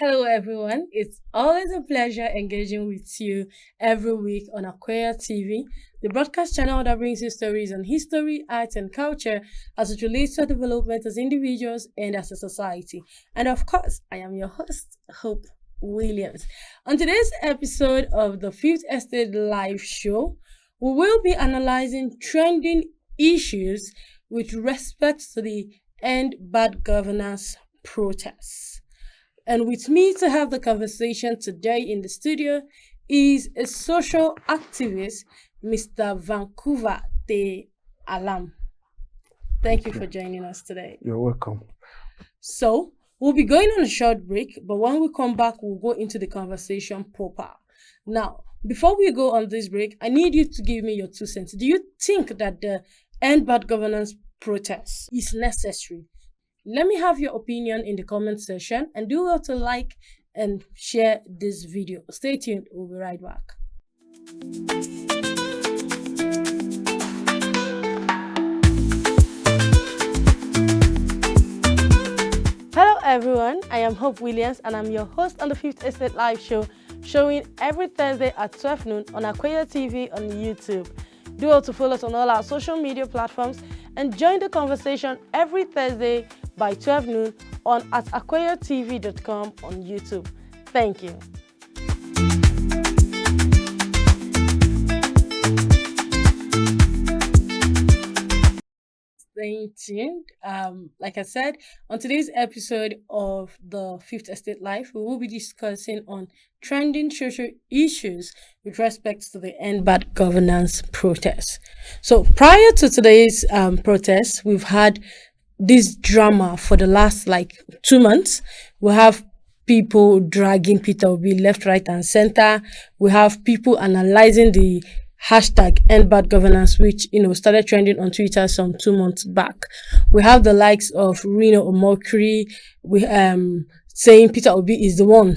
Hello, everyone. It's always a pleasure engaging with you every week on Akweya TV, the broadcast channel that brings you stories on history, art, and culture as it relates to our development as individuals and as a society. And of course, I am your host, Hope Williams. On today's episode of the Fifth Estate Live Show, we will be analyzing trending issues with respect to the End Bad Governance protests. And with me to have the conversation today in the studio is a social activist, Mr. Vancouver Ter-Allam. Thank you for joining us today. You're welcome. So, we'll be going on a short break, but when we come back, we'll go into the conversation proper. Now, before we go on this break, I need you to give me your 2 cents. Do you think that the End Bad Governance protest is necessary? Let me have your opinion in the comment section and do well to like and share this video. Stay tuned. We'll be right back. Hello everyone, I am Hope Williams and I'm your host on the Fifth Estate Live Show, showing every Thursday at 12 noon on Akweya TV on YouTube. Do well to follow us on all our social media platforms and join the conversation every Thursday by 12 noon on at akweyaTV.com on YouTube. Thank you. Stay tuned. Like I said, on today's episode of the Fifth Estate Live, we will be discussing on trending social issues with respect to the End Bad Governance protest. So prior to today's protest, we've had this drama for the last 2 months. We have people dragging Peter Obi left, right, and center. We have people analyzing the hashtag End Bad Governance, which started trending on Twitter some 2 months back. We have the likes of Reno Omokri, we saying Peter Obi is the one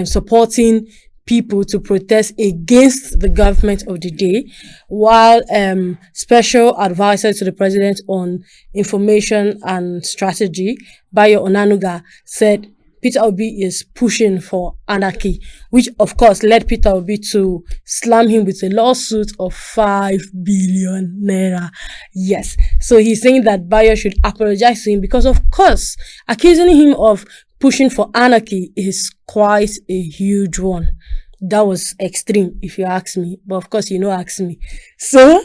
supporting people to protest against the government of the day, while special advisor to the president on information and strategy, Bayo Onanuga, said Peter Obi is pushing for anarchy, which of course led Peter Obi to slam him with a lawsuit of 5 billion naira. Yes. So he's saying that Bayo should apologize to him because, of course, accusing him of pushing for anarchy is quite a huge one. That was extreme, if you ask me. But of course, ask me. So,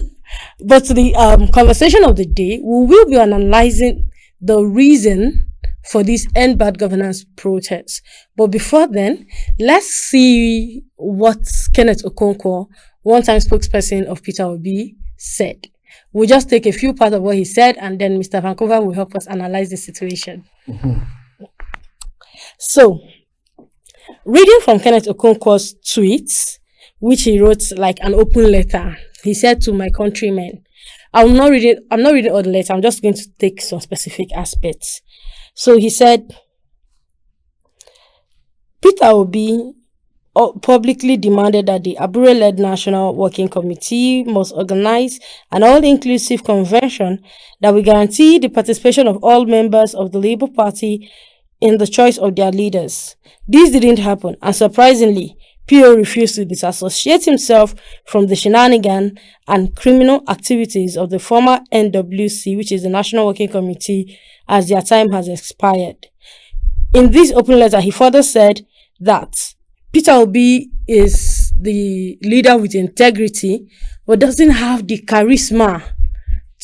but the conversation of the day, we will be analyzing the reason for this End Bad Governance protest. But before then, let's see what Kenneth Okonkwo, one-time spokesperson of Peter Obi, said. We'll just take a few parts of what he said, and then Mr. Vancouver will help us analyze the situation. So, reading from Kenneth Okonkwo's tweets, which he wrote like an open letter, he said to my countrymen, I'm not reading all the letter, I'm just going to take some specific aspects. So he said, Peter Obi publicly demanded that the Abure-led National Working Committee must organize an all-inclusive convention that will guarantee the participation of all members of the Labour Party in the choice of their leaders. This didn't happen, and surprisingly, PO refused to disassociate himself from the shenanigan and criminal activities of the former NWC, which is the National Working Committee, as their time has expired. In this open letter, he further said that Peter Obi is the leader with integrity, but doesn't have the charisma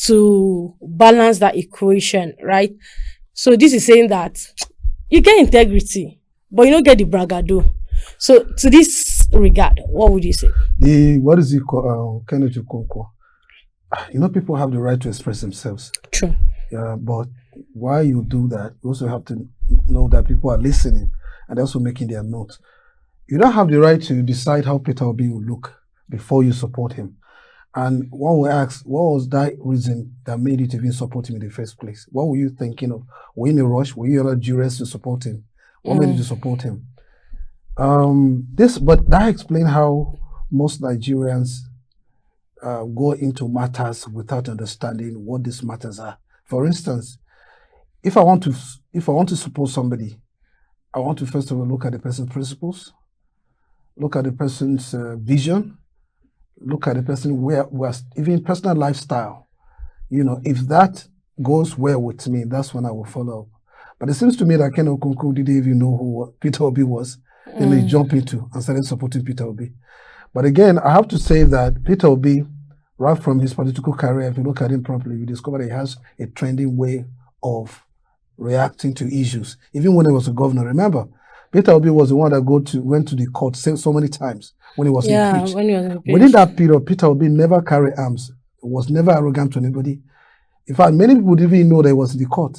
to balance that equation, right? So this is saying that you get integrity, but you don't get the bragado. So to this regard, what would you say? What is it called? Kenneth Okonkwo. People have the right to express themselves. True. Yeah, but while you do that, you also have to know that people are listening and also making their notes. You don't have the right to decide how Peter Obi will look before you support him. And one will ask, what was that reason that made you to even support him in the first place? What were you thinking of? Were you in a rush? Were you under duress to support him? What made you to support him? But that explains how most Nigerians go into matters without understanding what these matters are. For instance, if I want to support somebody, I want to first of all look at the person's principles, look at the person's vision, look at the person where was even personal lifestyle. If that goes well with me, that's when I will follow up. But it seems to me that Ken Okonkwo didn't even know who Peter Obi was. Then he jumped into and started supporting Peter Obi. But again, I have to say that Peter Obi, right from his political career, if you look at him properly, you discover that he has a trending way of reacting to issues. Even when he was a governor, remember, Peter Obi was the one that went to the court so many times when he was impeached. When he was impeached. Within that period, Peter Obi never carried arms. He was never arrogant to anybody. In fact, many people didn't even know that he was in the court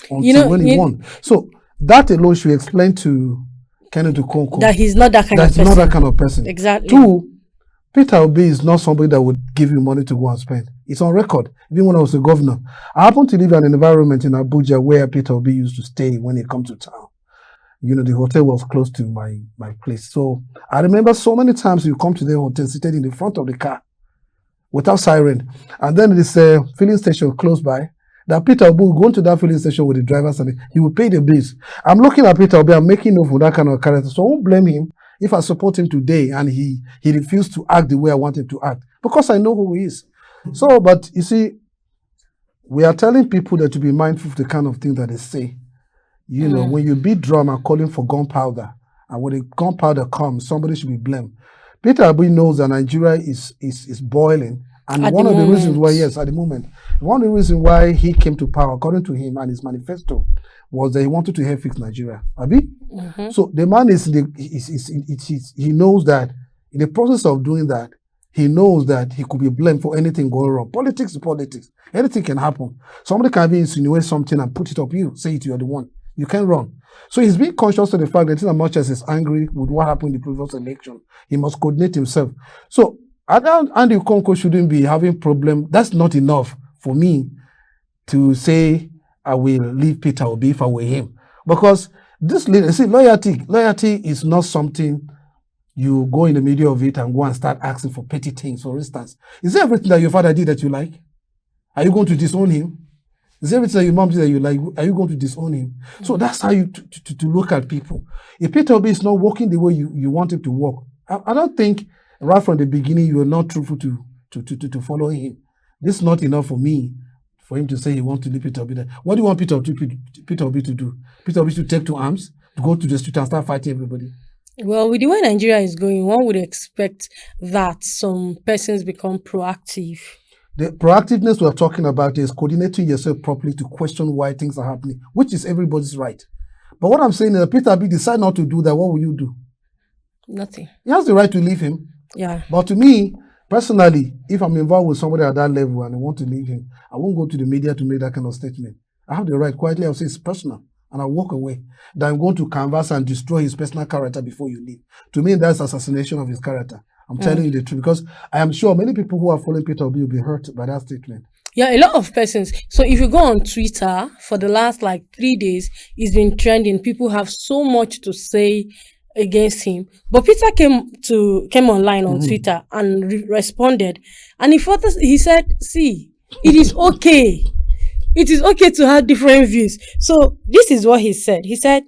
until when he won. So that alone should explain to Kenneth Okonkwo that he's not that kind of person. Exactly. Two, Peter Obi is not somebody that would give you money to go and spend. It's on record. Even when I was a governor, I happened to live in an environment in Abuja where Peter Obi used to stay when he come to town. The hotel was close to my place. So I remember so many times you come to the hotel, seated in the front of the car without siren. And then this filling station close by. That Peter Obi will go into that filling station with the drivers and he will pay the bills. I'm looking at Peter Obi, I'm making note for that kind of character. So I won't blame him if I support him today and he refused to act the way I want him to act. Because I know who he is. So, but you see, we are telling people that to be mindful of the kind of thing that they say. When you beat drum and calling for gunpowder, and when the gunpowder comes, somebody should be blamed. Peter Obi knows that Nigeria is boiling. And one of the reasons why, yes, at the moment, one of the reasons why he came to power, according to him and his manifesto, was that he wanted to help fix Nigeria. Abi? So the man he knows that in the process of doing that, he knows that he could be blamed for anything going wrong. Politics is politics. Anything can happen. Somebody can insinuate something and put it up you, say it, you're the one. You can't run. So he's being conscious of the fact that as much as he's angry with what happened in the previous election, he must coordinate himself. So Andy Okonkwo shouldn't be having problem. That's not enough for me to say I will leave Peter Obi if I were him. Because loyalty is not something you go in the middle of it and go and start asking for petty things. For instance, is there everything that your father did that you like? Are you going to disown him? Is there everything that your mom did that you like? Are you going to disown him? So that's how you to look at people. If Peter Obi is not working the way you want him to work, I don't think right from the beginning you are not truthful to follow him. This is not enough for me for him to say he wants to leave Peter Obi. What do you want Peter Obi to do? Peter Obi to take to arms, to go to the street and start fighting everybody? Well, with the way Nigeria is going, one would expect that some persons become proactive. The proactiveness we're talking about is coordinating yourself properly to question why things are happening, which is everybody's right. But what I'm saying is that Peter Obi decide not to do that, what will you do? Nothing. He has the right to leave him. Yeah. But to me, personally, if I'm involved with somebody at that level and I want to leave him, I won't go to the media to make that kind of statement. I have the right, quietly, I'll say it's personal, and I'll walk away. Then I'm going to canvass and destroy his personal character before you leave. To me, that's assassination of his character. I'm telling you the truth, because I am sure many people who are following Peter Obi will be hurt by that statement. Yeah, a lot of persons. So if you go on Twitter for the last 3 days, it's been trending. People have so much to say against him. But Peter came online on Twitter and responded. And he said, see, it is okay. It is okay to have different views. So this is what he said. He said,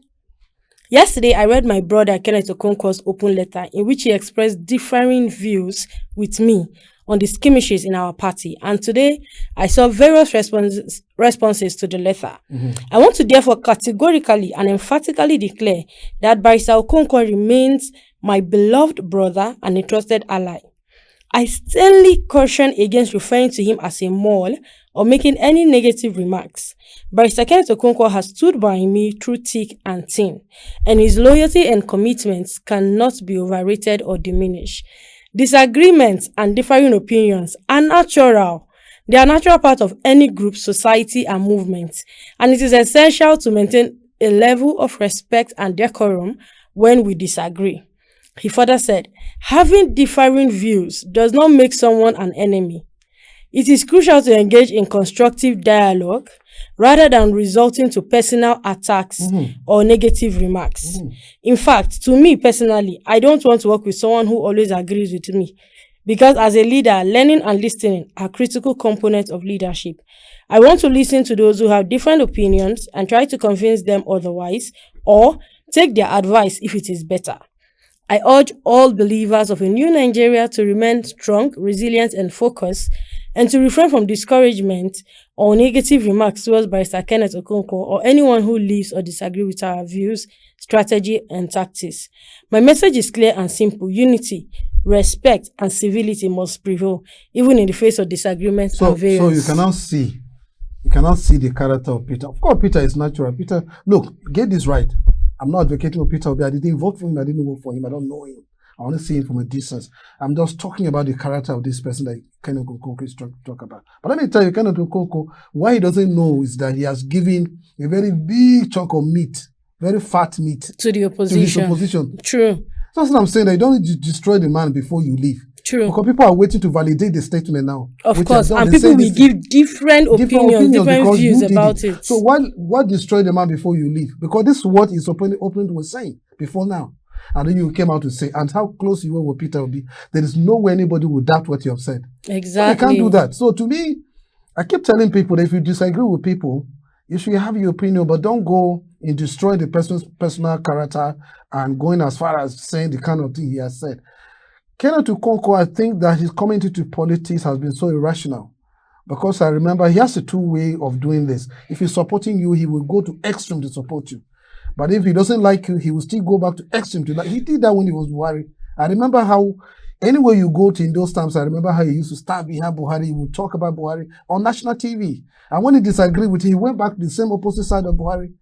yesterday, I read my brother Kenneth Okonkwo's open letter in which he expressed differing views with me on the skirmishes in our party. And today, I saw various responses to the letter. I want to therefore categorically and emphatically declare that Barrister Okonkwo remains my beloved brother and a trusted ally. I sternly caution against referring to him as a mole or making any negative remarks. Barrister Kenneth Okonkwo has stood by me through thick and thin, and his loyalty and commitments cannot be overrated or diminished. Disagreements and differing opinions are natural. They are a natural part of any group, society, and movement, and it is essential to maintain a level of respect and decorum when we disagree. He further said, having differing views does not make someone an enemy. It is crucial to engage in constructive dialogue rather than resulting to personal attacks or negative remarks. In fact, to me personally, I don't want to work with someone who always agrees with me, because as a leader, learning and listening are critical components of leadership. I want to listen to those who have different opinions and try to convince them otherwise, or Take their advice if it is better. I urge all believers of a new Nigeria to remain strong, resilient, and focused, and to refrain from discouragement or negative remarks towards Barrister Kenneth Okonkwo or anyone who lives or disagrees with our views, strategy, and tactics. My message is clear and simple. Unity, respect, and civility must prevail, even in the face of disagreements and variance. So you cannot see the character of Peter. Of course, Peter is natural. Peter, look, get this right. I'm not advocating for Peter Obi. I didn't vote for him. I didn't vote for him. I don't know him. I want to see him from a distance. I'm just talking about the character of this person that Kenneth Okonkwo is talk about. But let me tell you, Kenneth Okonkwo, why he doesn't know is that he has given a very big chunk of meat, very fat meat, to the opposition. To his opposition. True. That's what I'm saying. That you don't need to destroy the man before you leave. True. Because people are waiting to validate the statement now. Of course, and people will give different opinions, different views about it. So why destroy the man before you leave? Because this is what his opponent was saying before now. And then you came out to say, and how close you were with Peter Obi, there is no way anybody would doubt what you have said. Exactly. So you can't do that. So to me, I keep telling people that if you disagree with people, you should have your opinion, but don't go and destroy the person's personal character and going as far as saying the kind of thing he has said. Kenneth Okonkwo, I think that his coming into politics has been so irrational. Because I remember he has a two-way of doing this. If he's supporting you, he will go to extreme to support you. But if he doesn't like you, he will still go back to extreme to like. He did that when he was Buhari. I remember how, anywhere you go to in those times, I remember how he used to stand behind Buhari. He would talk about Buhari on national TV. And when he disagreed with him, he went back to the same opposite side of Buhari.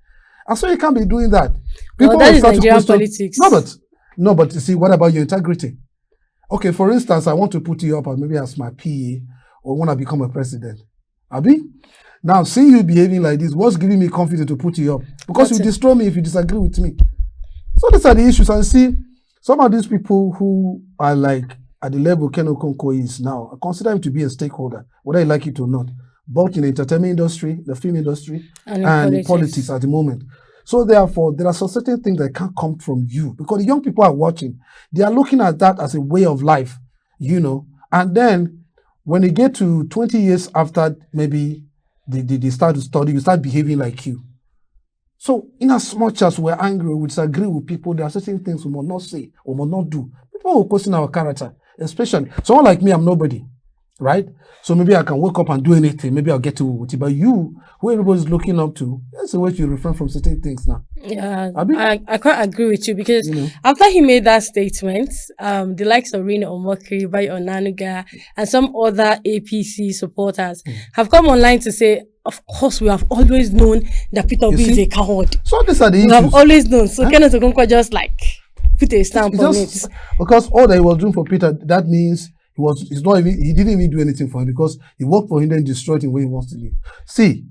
And so he can't be doing that. People that is Nigerian politics. No, but you see, what about your integrity? Okay, for instance, I want to put you up as maybe as my PA or when I become a president. Abi? Now, seeing you behaving like this, what's giving me confidence to put you up? Because you destroy me if you disagree with me. So these are the issues. And see, some of these people who are like at the level Kenneth Okonkwo is now, I consider him to be a stakeholder, whether you like it or not, both in the entertainment industry, the film industry, and in politics at the moment. So therefore, there are some certain things that can't come from you because the young people are watching. They are looking at that as a way of life, you know. And then when they get to 20 years after maybe they start to study, you start behaving like you. So in as much as we're angry, we disagree with people, there are certain things we must not say or must not do. People will question our character, especially someone like me, I'm nobody, right? So maybe I can wake up and do anything. Maybe I'll get to with it. But you, who everybody's looking up to, that's the way you refrain from certain things now. Yeah, I quite agree with you because after he made that statement, the likes of Rina Omokri, Bayo Onanuga, and some other APC supporters have come online to say, of course, we have always known that Peter Obi is a coward. So these are the issues. We have always known. So Kenneth Okonkwo just like put a stamp on it. Because all that he was doing for Peter, that means he didn't even do anything for him because he worked for him and destroyed him where he wants to live. See,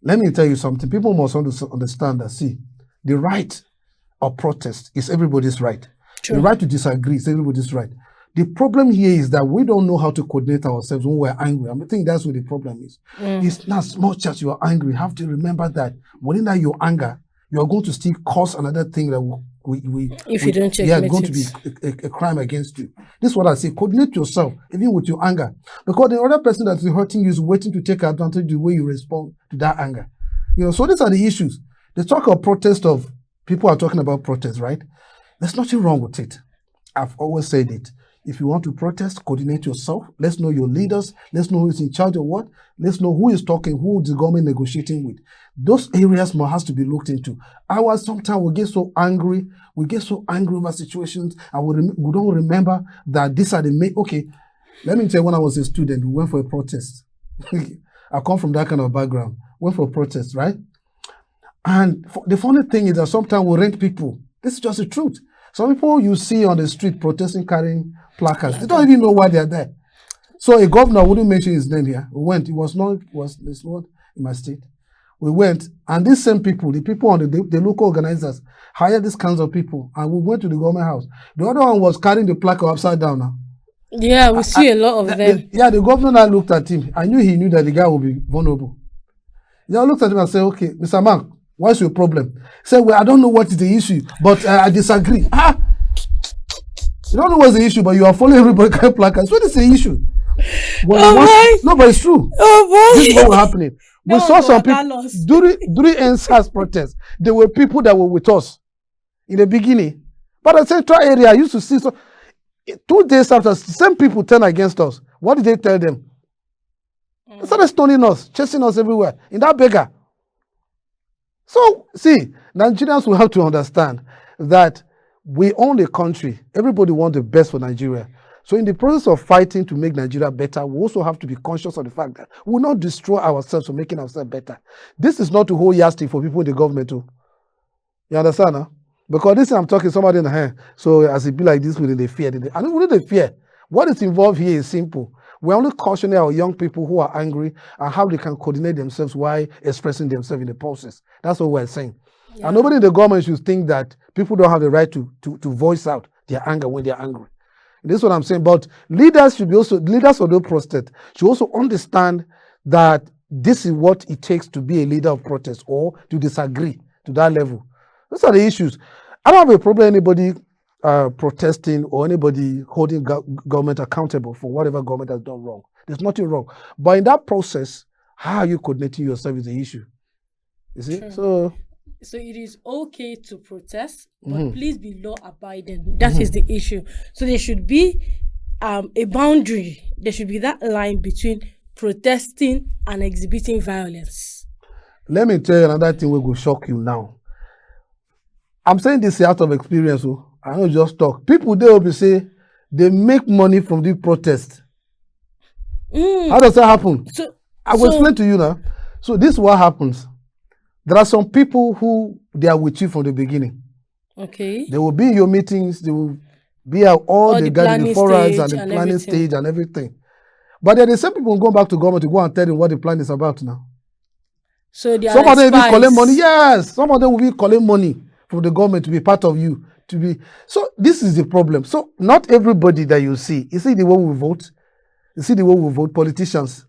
let me tell you something. People must understand that, see, the right of protest is everybody's right. True. The right to disagree is everybody's right. The problem here is that we don't know how to coordinate ourselves when we're angry. I think that's what the problem is. It's not as much as you're angry. You have to remember that within that your anger, you're going to still cause another thing that if you don't check it's going to be a crime against you. This is what I say. Coordinate yourself, even with your anger. Because the other person that is hurting you is waiting to take advantage of the way you respond to that anger. You know, so these are the issues. The talk of protest of people are talking about protest, right? There's nothing wrong with it. I've always said it. If you want to protest, coordinate yourself. Let's know your leaders. Let's know who's in charge of what. Let's know who is talking, who is the government negotiating with. Those areas has to be looked into. Sometimes we get so angry. We get so angry over situations and we don't remember that these are the main... Okay, let me tell you, when I was a student, we went for a protest. I come from that kind of background. Went for a protest, right? And the funny thing is that sometimes we rank people. This is just the truth. Some people you see on the street protesting, carrying placards. They don't even know why they're there. So a governor wouldn't mention his name here. We went. It's not in my state. We went, and these same people, the people on the local organizers, hired these kinds of people, and we went to the government house. The other one was carrying the placard upside down now. Yeah, we see a lot of them. The governor now looked at him. I knew he knew that the guy would be vulnerable. He looked at him and said, okay, Mr. Man, what's your problem? He said, well, I don't know what is the issue, but I disagree. You don't know what's the issue, but you are following everybody carrying placards. What is the issue? Well, no, but it's true. This is what was happening. We saw some people during NSAS protest. There were people that were with us. in the beginning. But the central area, I used to see, so 2 days after, the same people turn against us. What did they tell them? They started stoning us, chasing us everywhere, in that beggar. So, see, Nigerians will have to understand that we own the country. Everybody wants the best for Nigeria. So in the process of fighting to make Nigeria better, we also have to be conscious of the fact that we will not destroy ourselves for making ourselves better. This is not to hold yardstick for people in the government too. You understand, huh? Because this I'm talking somebody in the hand. So as it be like this, within the fear. I don't really the fear. What is involved here is simple. We're only cautioning our young people who are angry and how they can coordinate themselves while expressing themselves in the process. That's what we're saying. Yeah. And nobody in the government should think that people don't have the right to voice out their anger when they're angry. This is what I'm saying. But leaders should be also, leaders of the protest should also understand that this is what it takes to be a leader of protest or to disagree to that level. Those are the issues. I don't have a problem anybody protesting or anybody holding government accountable for whatever government has done wrong. There's nothing wrong. But in that process, how are you coordinating yourself is the issue. You see? True. So it is okay to protest, but please be law abiding. That is the issue. So there should be a boundary. There should be that line between protesting and exhibiting violence. Let me tell you another thing will shock you now. I'm saying this out of experience. So I don't just talk. People they will be say they make money from the protest. How does that happen? So, I will explain to you now. So this is what happens. There are some people who they are with you from the beginning. Okay. They will be in your meetings. They will be at all the forums and the planning stage and everything. But then the same people go back to government to go and tell them what the plan is about now. So they are some of them will be calling money. Yes, some of them will be calling money from the government to be part of you. To be so. This is the problem. So not everybody that you see the way we vote. You see the way we vote politicians.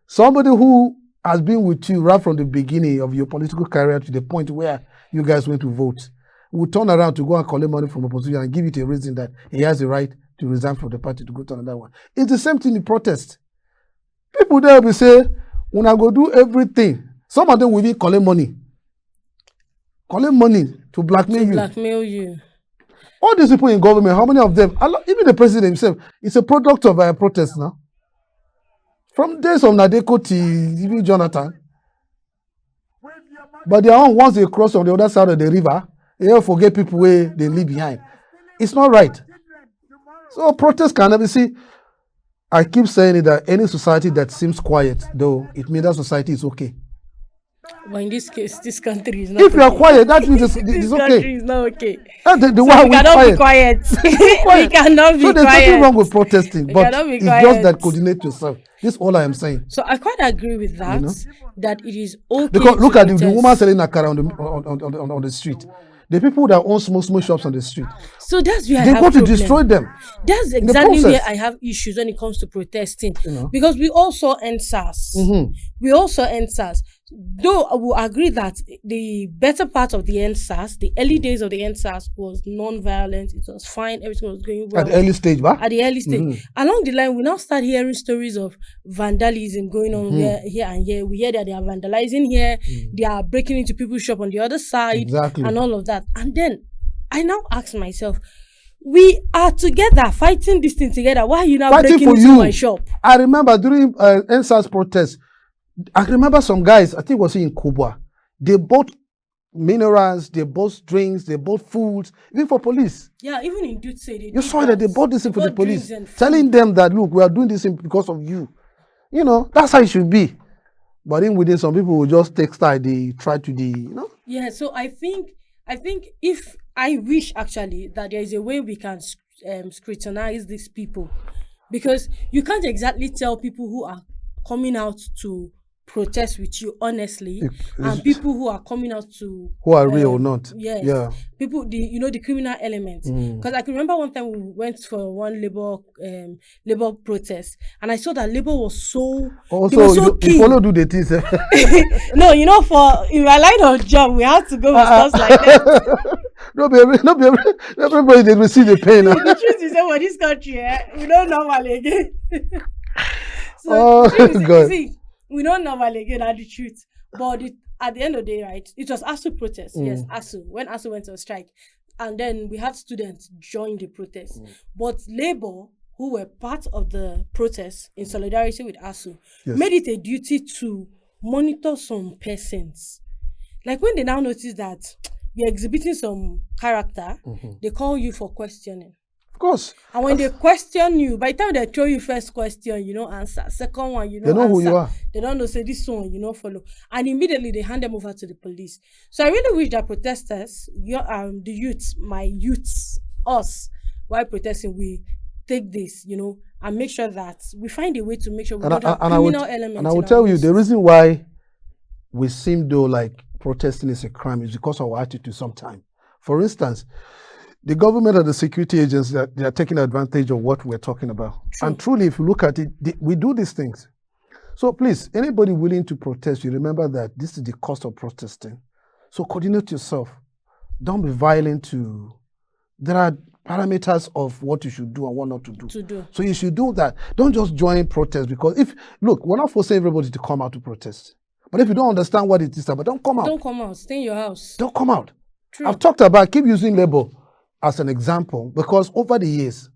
Somebody who has been with you right from the beginning of your political career to the point where you guys went to vote, will turn around to go and collect money from opposition and give it a reason that he has the right to resign from the party to go to another one. It's the same thing in protest. People there will say, when I go do everything, some of them will be collect money. Collect money to blackmail you. Blackmail you. All these people in government, how many of them, even the president himself, is a product of a protest now. From days of Nadeko to even Jonathan. But their own, once they cross on the other side of the river, they don't forget people where they leave behind. It's not right. So protest can never see. I keep saying it that any society that seems quiet, though, it means that society is okay. But in this case, this country is not if you are quiet, that means it's this okay. country is not okay. The so one we cannot be quiet. We cannot be quiet. So there's nothing wrong with protesting, but it's just that coordinate yourself. This is all I am saying. So I quite agree with that, that it is okay. Because look at the woman selling akara on the street. The people that own small shops on the street. So that's where they go to destroy them. That's exactly where I have issues when it comes to protesting. Because we also end SARS. We also end SARS. Though I will agree that the better part of the end SARS, the early days of the end SARS was non-violent. It was fine. Everything was going well. At the early stage, right? At the early stage. Along the line, we now start hearing stories of vandalism going on here and here. We hear that they are vandalizing here. They are breaking into people's shop on the other side. And all of that. And then I now ask myself, we are together, fighting this thing together. Why are you now breaking into my shop? I remember during NSAS protests, I remember some guys, I think it was in Kubwa, they bought minerals, they bought drinks, they bought foods, even for police. Yeah, even in Dutse, you saw that they bought this thing for the police, telling them that, look, we are doing this because of you. You know, that's how it should be. But then within some people will just take style, they try to Yeah, so I think if I wish actually that there is a way we can scrutinize these people, because you can't exactly tell people who are coming out to protest with you honestly and people who are coming out to who are real or not. Yes. Yeah. People, the criminal element. Because I can remember one time we went for one labor protest, and I saw that labor was so you follow do the things. No, in my line of job we have to go with stuff like that. Everybody they will see the pain. The truth is that for this country, we don't normally again. See, we don't normally again at the truth. But at the end of the day, right, it was ASU protest. Yes, ASU. When ASU went on strike. and then we had students join the protest. But Labour, who were part of the protest in solidarity with ASU, made it a duty to monitor some persons. Like when they now notice that you're exhibiting some character, they call you for questioning. Of course. And when they question you, by the time they throw you first question, you don't answer. Second one, you don't They know answer. who you are. They don't know, say this one, you don't follow. And immediately they hand them over to the police. So I really wish that protesters, the youths, my youths, us, while protesting, we take this, and make sure that we find a way to make sure we don't have criminal elements. And I will tell you, the reason why we seem though like protesting is a crime is because of our attitude sometimes. For instance, the government and the security agents, they are taking advantage of what we're talking about. True. And truly, if you look at it, we do these things. So please, anybody willing to protest, you remember that this is the cost of protesting. So coordinate yourself. Don't be violent there are parameters of what you should do and what not to do. So you should do that. Don't just join protest because we're not forcing everybody to come out to protest. But if you don't understand what it is about, don't come out. Don't come out. Stay in your house. Don't come out. True. I've talked about, keep using Labour as an example because over the years,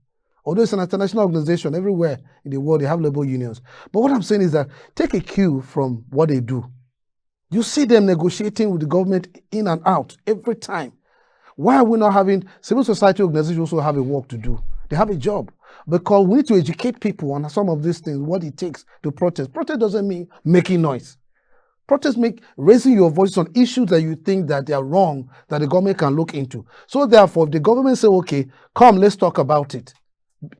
although it's an international organization, everywhere in the world they have labor unions. But what I'm saying is that take a cue from what they do. You see them negotiating with the government in and out every time. Why are we not having civil society organizations also have a work to do? They have a job. Because we need to educate people on some of these things, what it takes to protest. Protest doesn't mean making noise. Protest means raising your voice on issues that you think that they are wrong, that the government can look into. So therefore, if the government say, okay, come, let's talk about it.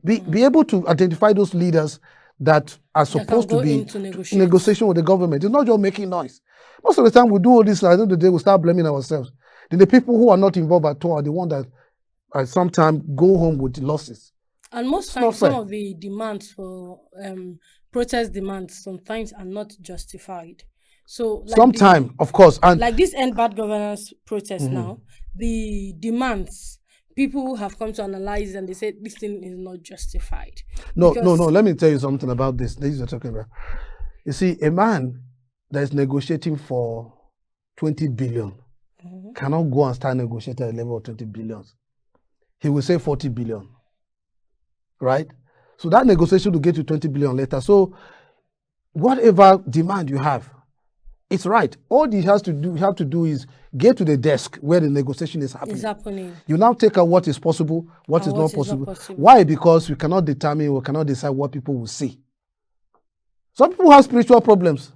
Be able to identify those leaders that are supposed to be in negotiation with the government. It's not just making noise. Most of the time we do all this, at the end of the day, we start blaming ourselves. Then the people who are not involved at all are the ones that sometimes go home with losses. And most times, some of the demands for protest demands sometimes are not justified. So like sometimes, of course, and like this end bad governance protest now, the demands people have come to analyze and they say this thing is not justified. No. Let me tell you something about this. This you're talking about. You see, a man that is negotiating for 20 billion cannot go and start negotiating at a level of 20 billion. He will say 40 billion, right? So that negotiation will get to 20 billion later. So whatever demand you have, it's right. All you have to do is get to the desk where the negotiation is happening. You now take out what is possible, what is not possible. Why? Because we cannot decide what people will see. Some people have spiritual problems.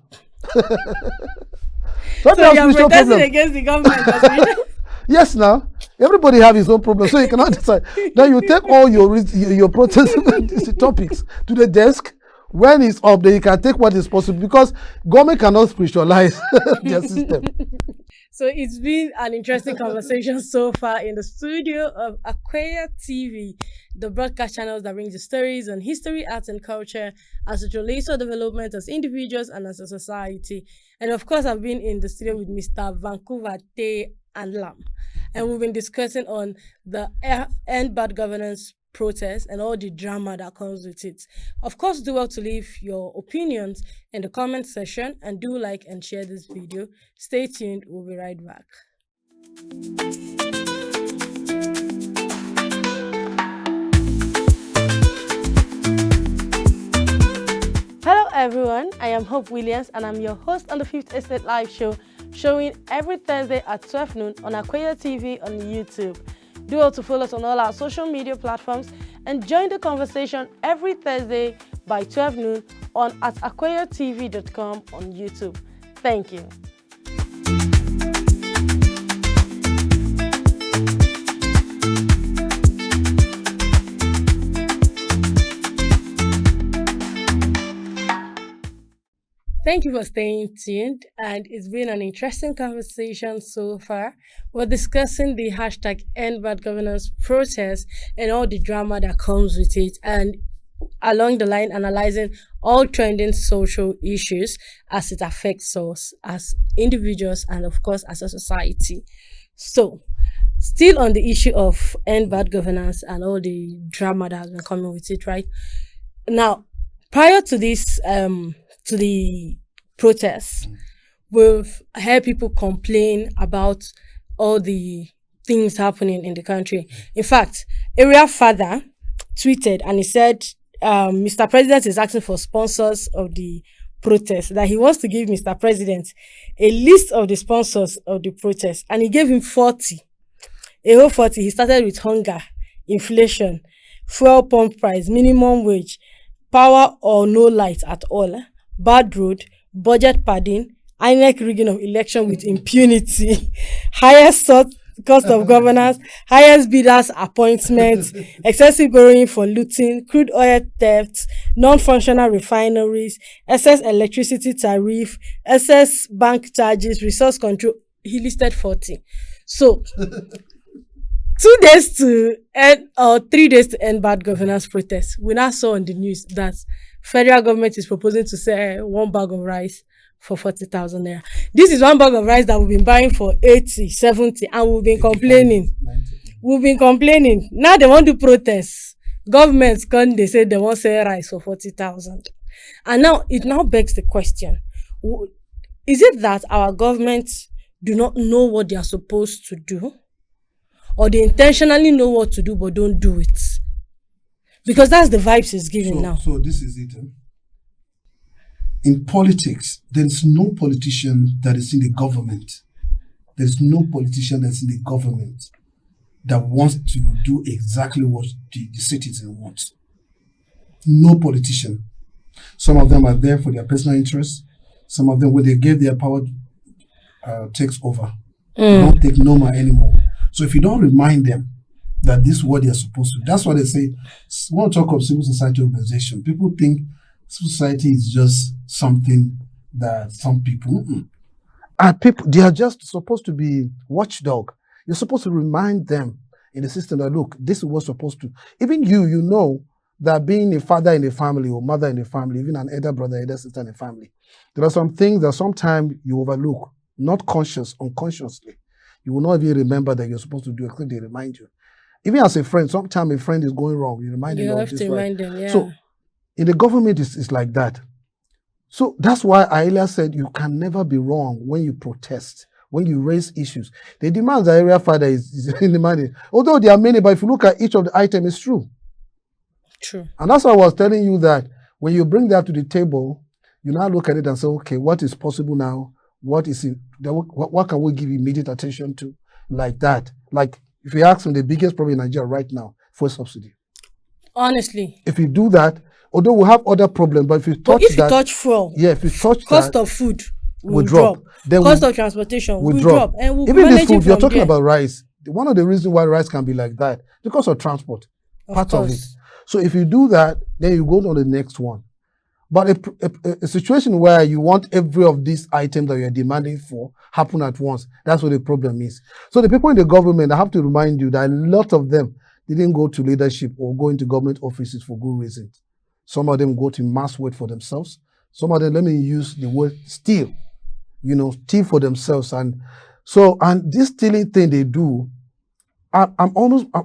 So you're protesting against the government. Yes, now everybody have his own problem, so you cannot decide. Then you take all your protest topics to the desk. When it's up there, you can take what is possible because government cannot spiritualize their system. So it's been an interesting conversation so far in the studio of Akweya TV, the broadcast channels that brings the stories on history, arts, and culture as it relates to development as individuals and as a society. And of course, I've been in the studio with Mr. Vancouver Ter-Allam, and we've been discussing on the end bad governance protest and all the drama that comes with it. Of course, do well to leave your opinions in the comment section and do like and share this video. Stay tuned, we'll be right back. Hello everyone, I am Hope Williams and I'm your host on the Fifth Estate Live show, showing every Thursday at 12 noon on Akweya TV on YouTube. Do well to follow us on all our social media platforms and join the conversation every Thursday by 12 noon on at akweyainfo.com on YouTube. Thank you. Thank you for staying tuned, and it's been an interesting conversation so far. We're discussing the hashtag End Bad Governance protest and all the drama that comes with it, and along the line analyzing all trending social issues as it affects us as individuals and of course as a society. So, still on the issue of End Bad Governance and all the drama that has been coming with it, right? Now, prior to this, to the protests, we've heard people complain about all the things happening in the country. In fact, area father tweeted and he said, Mr. President is asking for sponsors of the protest, that he wants to give Mr. President a list of the sponsors of the protest, and he gave him 40. A whole 40. He started with hunger, inflation, fuel pump price, minimum wage, power or no light at all, bad road, budget padding, INEC rigging of election with impunity, highest cost of governance, highest bidders appointments, excessive borrowing for looting, crude oil thefts, non-functional refineries, excess electricity tariff, excess bank charges, resource control. He listed 40. So 2 days to end, or 3 days to end bad governance protests. We now saw on the news that federal government is proposing to sell 1 bag of rice for 40,000 naira. This is 1 bag of rice that we've been buying for 80, 70, and we've been complaining. 90. We've been complaining. Now they want to protest. Governments come, they say they want to sell rice for 40,000. And now it now begs the question, is it that our governments do not know what they are supposed to do? Or they intentionally know what to do but don't do it? Because that's the vibes it's giving now. So this is it. In politics, there is no politician that is in the government. There is no politician that's in the government that wants to do exactly what the citizen wants. No politician. Some of them are there for their personal interests. Some of them, when they gave their power, takes over. They don't take normal anymore. So if you don't remind them that this is what they are supposed to do, that's why they say, when we talk of civil society organization, people think civil society is just something that some people, and people, they are just supposed to be watchdog. You're supposed to remind them in the system that, look, this is what's supposed to. Even you know that being a father in the family or mother in the family, even an elder brother, elder sister in the family, there are some things that sometimes you overlook, not unconsciously. You will not even remember that you're supposed to do except they remind you. Even as a friend, sometimes a friend is going wrong, you remind them. You have to remind them, yeah. So in the government, it's like that. So that's why I earlier said you can never be wrong when you protest, when you raise issues. The demands the area father is in the money. Although there are many, but if you look at each of the items, it's true. True. And that's why I was telling you that when you bring that to the table, you now look at it and say, okay, what is possible now? What is it? What can we give immediate attention to? Like that. Like if you ask me, the biggest problem in Nigeria right now, fuel subsidy. Honestly. If you do that, although we have other problems, but if you touch if you touch fuel, yeah, if you touch cost that, of food will drop. Then cost of transportation will drop. And we'll even this food, you're from talking there. about rice. One of the reasons why rice can be like that, because of transport, part of it. So if you do that, then you go on the next one. But a situation where you want every of these items that you're demanding for happen at once, that's what the problem is. So the people in the government, I have to remind you that a lot of them didn't go to leadership or go into government offices for good reasons. Some of them go to mass work for themselves. Some of them, let me use the word steal, steal for themselves. And this stealing thing they do,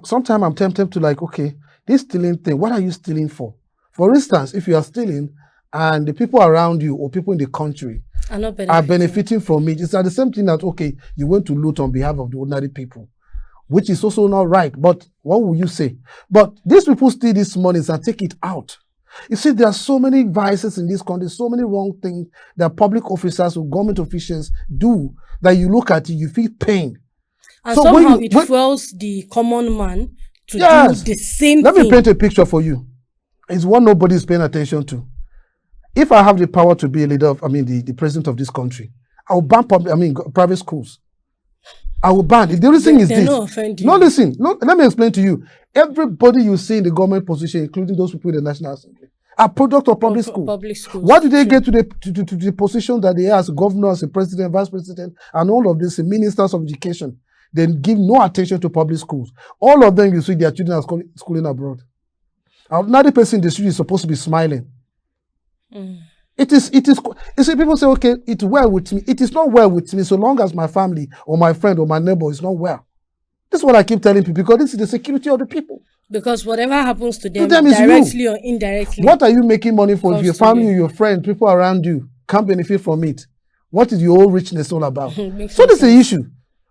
sometimes I'm tempted to like, okay, this stealing thing, what are you stealing for? For instance, if you are stealing and the people around you or people in the country are benefiting from it, it's the same thing that, okay, you went to loot on behalf of the ordinary people, which is also not right. But what will you say? But these people steal this money and take it out. You see, there are so many vices in this country, so many wrong things that public officers or government officials do that you look at it, you feel pain. And so somehow it fuels the common man to do the same thing. Let me paint a picture for you. It's what nobody is paying attention to. If I have the power to be a leader of, the president of this country, I will ban private schools. I will ban. The reason is this. No, listen. No, let me explain to you. Everybody you see in the government position, including those people in the National Assembly, are product of public school. Why did they get to the position that they are as a governor, as a president, vice president, and all of this, ministers of education? They give no attention to public schools. All of them, you see, their children are schooling abroad. Another person in the street is supposed to be smiling. It is. You see, people say, okay, it's well with me. It is not well with me so long as my family or my friend or my neighbor is not well. This is what I keep telling people, because this is the security of the people. Because whatever happens to them directly or indirectly. What are you making money for? If your family, your friends, people around you can't benefit from it, what is your own richness all about? So this is the issue.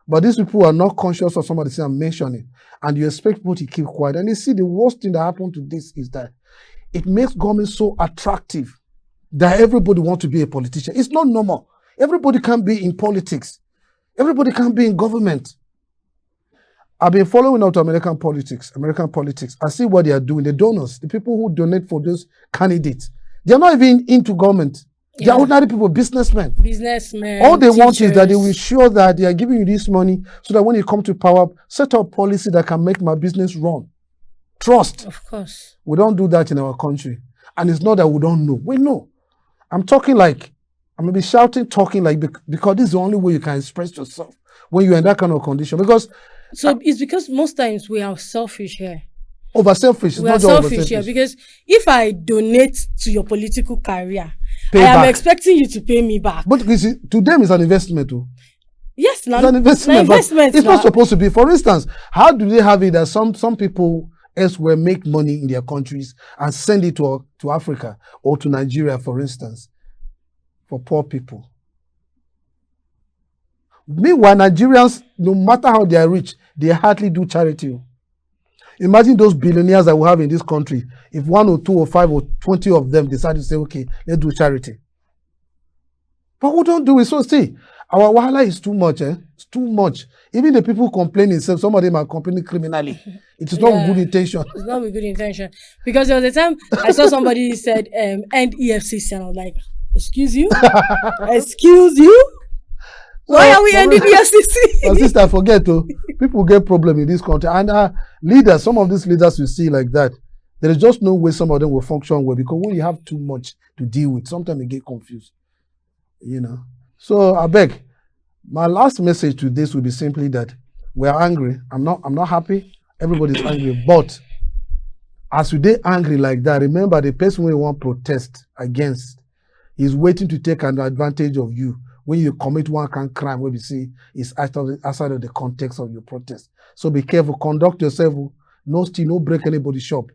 But these people are not conscious of somebody saying, I'm mentioning. And you expect people to keep quiet. And you see, the worst thing that happened to this is that it makes government so attractive that everybody wants to be a politician. It's not normal. Everybody can be in politics. Everybody can be in government. I've been following out American politics. I see what they are doing. The donors, the people who donate for those candidates, they are not even into government. They are ordinary people, businessmen. All they want is that they will ensure that they are giving you this money so that when you come to power, set up policy that can make my business run. Trust. Of course. We don't do that in our country. And it's not that we don't know. We know. I'm talking like, I'm going to be shouting, talking like, because this is the only way you can express yourself when you're in that kind of condition. Because it's because most times we are selfish here. Over selfish. We are selfish here because if I donate to your political career, I am expecting you to pay me back. But you see, to them, it's an investment too. Yes, it's an investment. It's not supposed to be. For instance, how do they have it that some people elsewhere make money in their countries and send it to Africa or to Nigeria, for instance, for poor people? Meanwhile, Nigerians, no matter how they are rich, they hardly do charity. Imagine those billionaires that we have in this country. If 1 or 2 or 5 or 20 of them decide to say, okay, let's do charity. But we don't do it. So see, our wahala is too much. It's too much. Even the people complaining, some of them are complaining criminally. It is not with good intention. It's not with good intention. Because there was a time I saw somebody said, end EFCC, and I was like, excuse you? Excuse you? Why are we ending EFCC? My sister, forget to. People get problem in this country. And leaders, some of these leaders you see like that, there is just no way some of them will function well, because when you have too much to deal with, sometimes you get confused. You know. So I beg, my last message to this will be simply that we are angry. I'm not happy. Everybody's angry. But as you get angry like that, remember the person we want to protest against is waiting to take an advantage of you. When you commit one kind of crime, where we see is outside of the context of your protest. So be careful, conduct yourself, no steal, no break anybody's shop.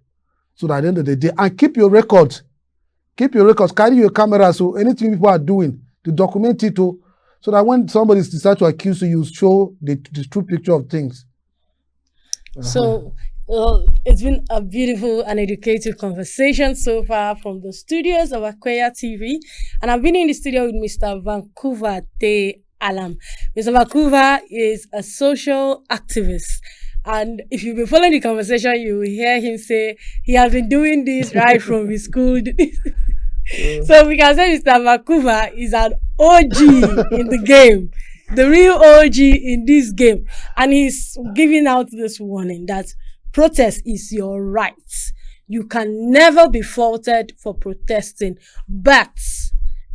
So that at the end of the day, and keep your records. Keep your records, carry your camera, so anything people are doing, to document it, so that when somebody decides to accuse you, you show the true picture of things. So, it's been a beautiful and educative conversation so far from the studios of Akweya TV. And I've been in the studio with Mr. Vancouver Ter-Allam. Mr. Vancouver is a social activist. And if you've been following the conversation, you will hear him say he has been doing this right from his school. So we can say Mr. Vancouver is an OG in the game. The real OG in this game. And he's giving out this warning that protest is your right. You can never be faulted for protesting, but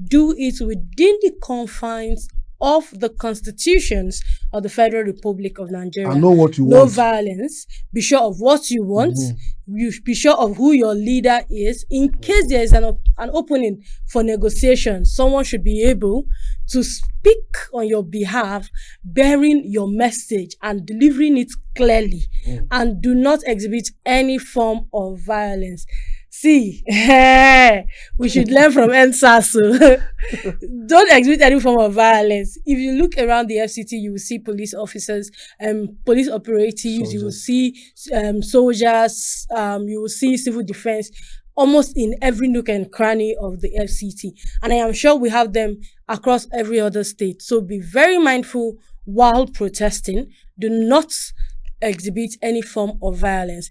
do it within the confines of the constitutions of the Federal Republic of Nigeria. I know what you want. No violence. Be sure of what you want. You be sure of who your leader is. In case there is an opening for negotiation, someone should be able to speak on your behalf, bearing your message and delivering it clearly, and do not exhibit any form of violence. See, we should learn from NSAS. Don't exhibit any form of violence. If you look around the FCT, you will see police officers, police operatives, you will see soldiers, you will see civil defense, almost in every nook and cranny of the FCT. And I am sure we have them across every other state. So be very mindful while protesting. Do not exhibit any form of violence.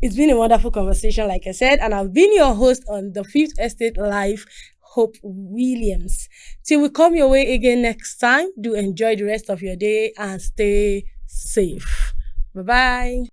It's been a wonderful conversation, like I said, and I've been your host on the Fifth Estate Live, Hope Williams. Till we come your way again next time, do enjoy the rest of your day and stay safe. Bye-bye.